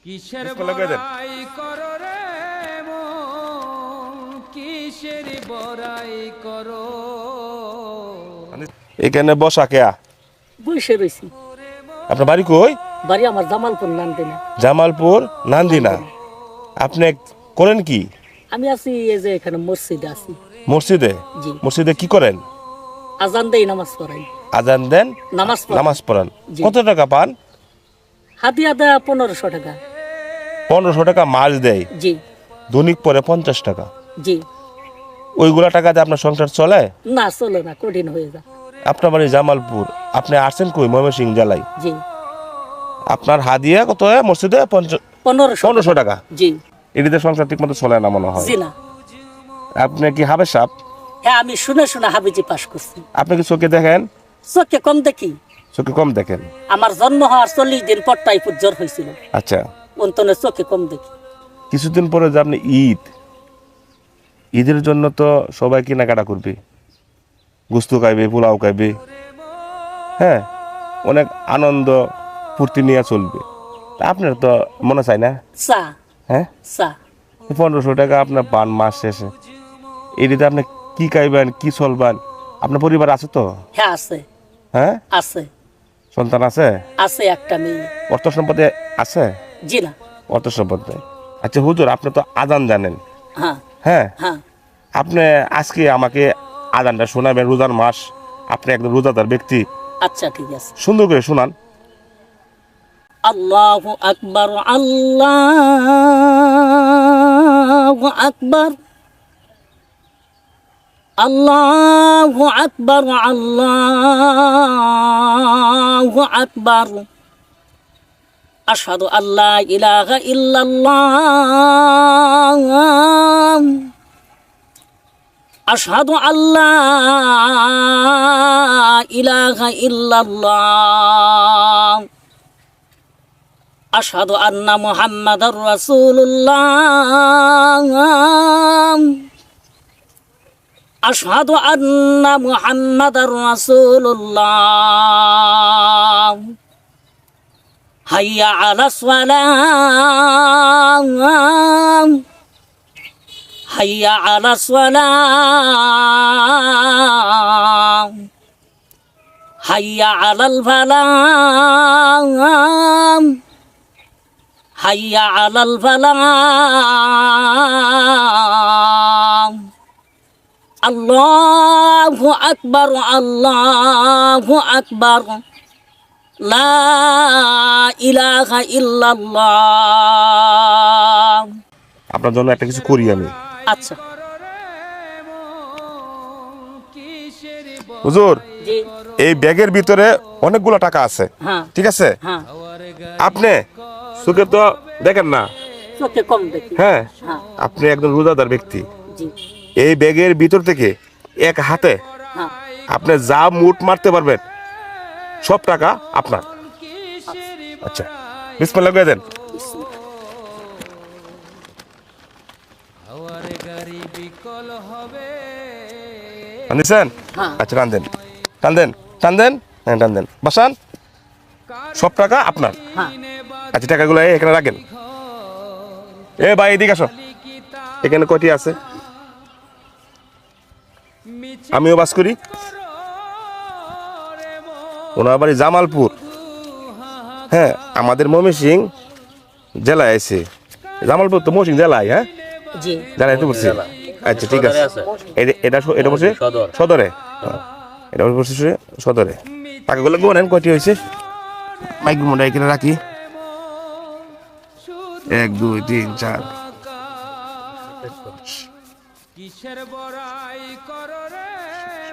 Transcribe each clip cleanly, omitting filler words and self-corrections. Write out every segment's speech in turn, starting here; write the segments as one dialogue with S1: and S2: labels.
S1: কিসের বড়াই করো রে মন, কিসের বড়াই করো।
S2: এখানে বসা কেয়া
S3: বসে রয়েছি।
S2: আপনার বাড়ি কই?
S3: বাড়ি আমার জামালপুর নান্দিনা।
S2: জামালপুর নান্দিনা। আপনি করেন কি?
S3: আমি আছি এই যে এখানে মসজিদে আছি।
S2: মসজিদে?
S3: জি।
S2: মসজিদে কি করেন?
S3: আজান দেই, নামাজ পড়াই।
S2: আজান দেন, নামাজ পড়ান।
S3: জি।
S2: কত টাকা পান?
S3: হাতিয়া দেয়া 1500 টাকা।
S2: 1500 টাকা মাস দেয়।
S3: জি
S2: দৈনিক পরে 50 টাকা।
S3: জি।
S2: ওইগুলা টাকাতে আপনার সংসার চলে?
S3: না, চলে না, কঠিন হয়ে যায়।
S2: আপনার বাড়ি জামালপুর, আপনি আসছেন কই? ময়মনসিংহ জেলায়।
S3: জি।
S2: আপনার হাদিয়া কত মসজিদে? 1500 টাকা।
S3: জি।
S2: এটিতে সংসার ঠিক মতো চলে না মনে হয়।
S3: জি না।
S2: আপনি কি হাবের সাপ?
S3: হ্যাঁ, আমি শুনে শুনে হাবিজি পাস করছি।
S2: আপনি কি চোখে দেখেন?
S3: চোখে কম দেখি।
S2: চোখে কম দেখেন?
S3: আমার জন্ম হওয়ার 40 দিন পর টাইফয়েড জ্বর হয়েছিল।
S2: আচ্ছা।
S3: অন্তনে চোখে কম দেখি।
S2: কিছুদিন পরে যে আপনি ঈদের জন্য তো সবাই কেনাকাটা করবে, গুস্ত খাইবে, পোলাও খাইবে, হ্যাঁ, অনেক আনন্দ ফুর্তি নিয়ে চলবে। তা আপনার তো মনে চায় না?
S3: চা।
S2: হ্যাঁ,
S3: চা।
S2: 1500 টাকা আপনার পান মাস শেষে, এটিতে আপনি কি খাইবেন, কি চলবেন? আপনার পরিবার আছে তো?
S3: হ্যাঁ আছে।
S2: হ্যাঁ
S3: আছে।
S2: সন্তান আছে?
S3: আছে একটা মেয়ে।
S2: অর্থ সম্পত্তি আছে?
S3: জি না।
S2: অর্থ সম্পত্তি। আচ্ছা হুজুর, আপনি তো আজান জানেন,
S3: হ্যাঁ
S2: হ্যাঁ,
S3: হ্যাঁ।
S2: আপনি আজকে আমাকে আজানটা শোনাবেন। রোজার মাস, আপনি একদম রোজাদার ব্যক্তি,
S3: আচ্ছা ঠিক আছে।
S2: সুন্দর করে শোনান।
S3: আল্লাহু আকবার, আল্লাহু আকবার, আল্লাহু আকবার, আল্লাহু আকবার। আশহাদু আল্লা ইলাহা ইল্লাল্লাহ, আশহাদু আল্লা ইলাহা ইল্লাল্লাহ, আশহাদু আন্না মুহাম্মাদার রাসূলুল্লাহ, আশহাদু আন্না মুহাম্মাদার রাসূলুল্লাহ। হাইয়া আলাস সালাহ, হাইয়া আলাস সালাহ, হাইয়া আলাল ফালাহ, হাইয়া আলাল ফালাহ। আল্লাহু আকবার, আল্লাহু আকবার, লা ইলাহা ইল্লাল্লাহ।
S2: আপনার জন্য একটা কিছু করি আমি।
S3: আচ্ছা
S2: হুজুর,
S3: জি।
S2: এই ব্যাগের ভিতরে অনেকগুলো টাকা আছে,
S3: হ্যাঁ
S2: ঠিক আছে?
S3: হ্যাঁ।
S2: আপনি চোখে তো দেখেন না,
S3: চোখে কম দেখি।
S2: হ্যাঁ,
S3: হ্যাঁ
S2: আপনি একজন রোজাদার ব্যক্তি।
S3: জি।
S2: এই ব্যাগের ভিতর থেকে এক হাতে
S3: হ্যাঁ
S2: আপনি যা মুট মারতে পারবেন, সব টাকা আপনার। আচ্ছা, বিসমিল্লাহ করে দেন।
S1: হাওয়ার গাড়ি বিকল হবে।
S2: টানছেন?
S3: হ্যাঁ।
S2: আচ্ছা, টান দেন, টান দেন, টান দেন, হ্যাঁ টান দেন, বাসান। সব টাকা আপনার।
S3: হ্যাঁ।
S2: আচ্ছা, টাকাগুলো এখানে রাখেন। এ ভাই, এদিকে আসো। এখানে কয়টি আছে? আমিও বাস করি। ওনার বাড়ি জামালপুর, হ্যাঁ, আমাদের ময়মনসিংহ জেলায় আছে। জামালপুর তো ময়মনসিংহ জেলায়, হ্যাঁ
S3: জি।
S2: জেলায় তো বলছি। আচ্ছা ঠিক আছে। এটা বলছে সদরে, এটা বলছে সদরে। টাকাগুলো গোনেন কয়টি হয়েছে? মাইক্রোফোনটা এখানে রাখি। 1 2 3 4।
S1: কিসের বড়াই করো রে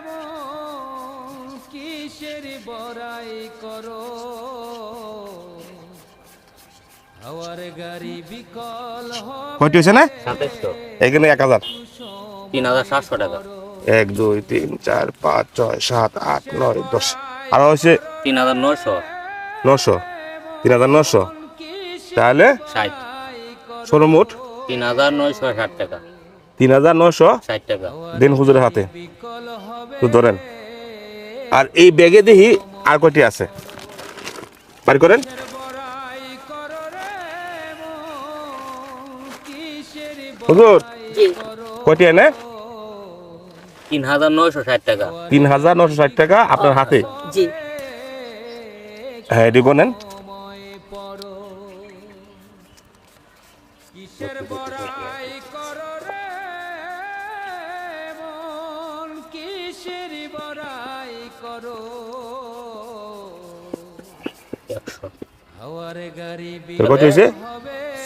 S1: মন, কিসের বড়াই করো। হাওয়ার গাড়ি বিকল হবে।
S2: কয়টি হয়েছে না?
S4: 2700,
S2: এখানে 1000।
S4: 3700 টাকা,
S2: 1 2 3 4 5 6 7 8 9 10। আর হয়েছে
S4: 3900,
S2: 900, 3900। তাহলে
S4: 60,
S2: সর্বমোট
S4: 3960 টাকা,
S2: 3960
S4: টাকা।
S2: দিন হুজুরের হাতে তো ধরেন। আর এই ব্যাগে দেখি আর কয়টি আছে, বাড়ি করেন। হুজুর
S3: জি
S2: কয়টি এনে
S4: 3960 টাকা।
S2: 3960 টাকা আপনার হাতে।
S3: জি
S2: হ্যাঁ এটি গোনেন।
S1: কিসের বড়াই করো রে মন কিসের বড়াই করো
S4: 100
S1: হাওয়ার গাড়ি
S2: তোর কত হয়েছে?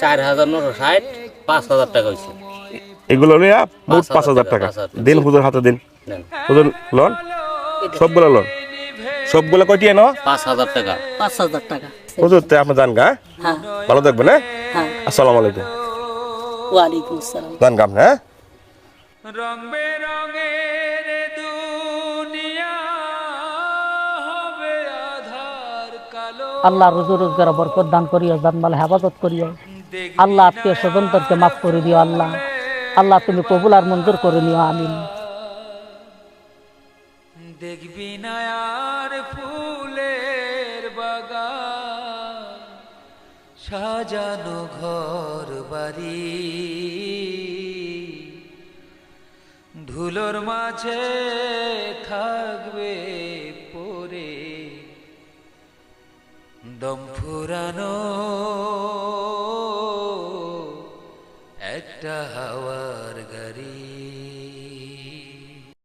S4: 4960 5000 টাকা হইছে।
S2: এগুলো লইয়া মোট
S4: 5,000
S2: 5000 টাকা
S4: 5,000
S2: দিন হুজুর হাতে দিন।
S4: নেন
S2: হুজুর লন সবগুলো লন সবগুলো কয়টি এনো
S4: 5000 টাকা।
S3: 5000 টাকা।
S2: হুজুর তে আপনি যান গা
S3: হ্যাঁ
S2: ভালো থাকবেন হ্যাঁ
S3: হ্যাঁ
S2: আসসালামু আলাইকুম
S3: ওয়ালাইকুম আসসালাম।
S2: যান গা আপনি হ্যাঁ
S1: রং বেরঙের দুনিয়া হবে আধার কালো
S3: আল্লাহ রুজু রোজগার বরকত দান করিও, জানমাল হেফাজত করিও। আল্লাহ আত্মীয় স্বজনদেরকে মাফ করে দিও। আল্লাহ আল্লাহ তুমি কবুল আর মঞ্জুর করে নিও। আমিন।
S1: দেখবি না আর ফুলের বাগান সাজানো ঘর বাড়ি ধুলোর মাঝে থাকবে পরে দম ফুরানো একটা হাওয়া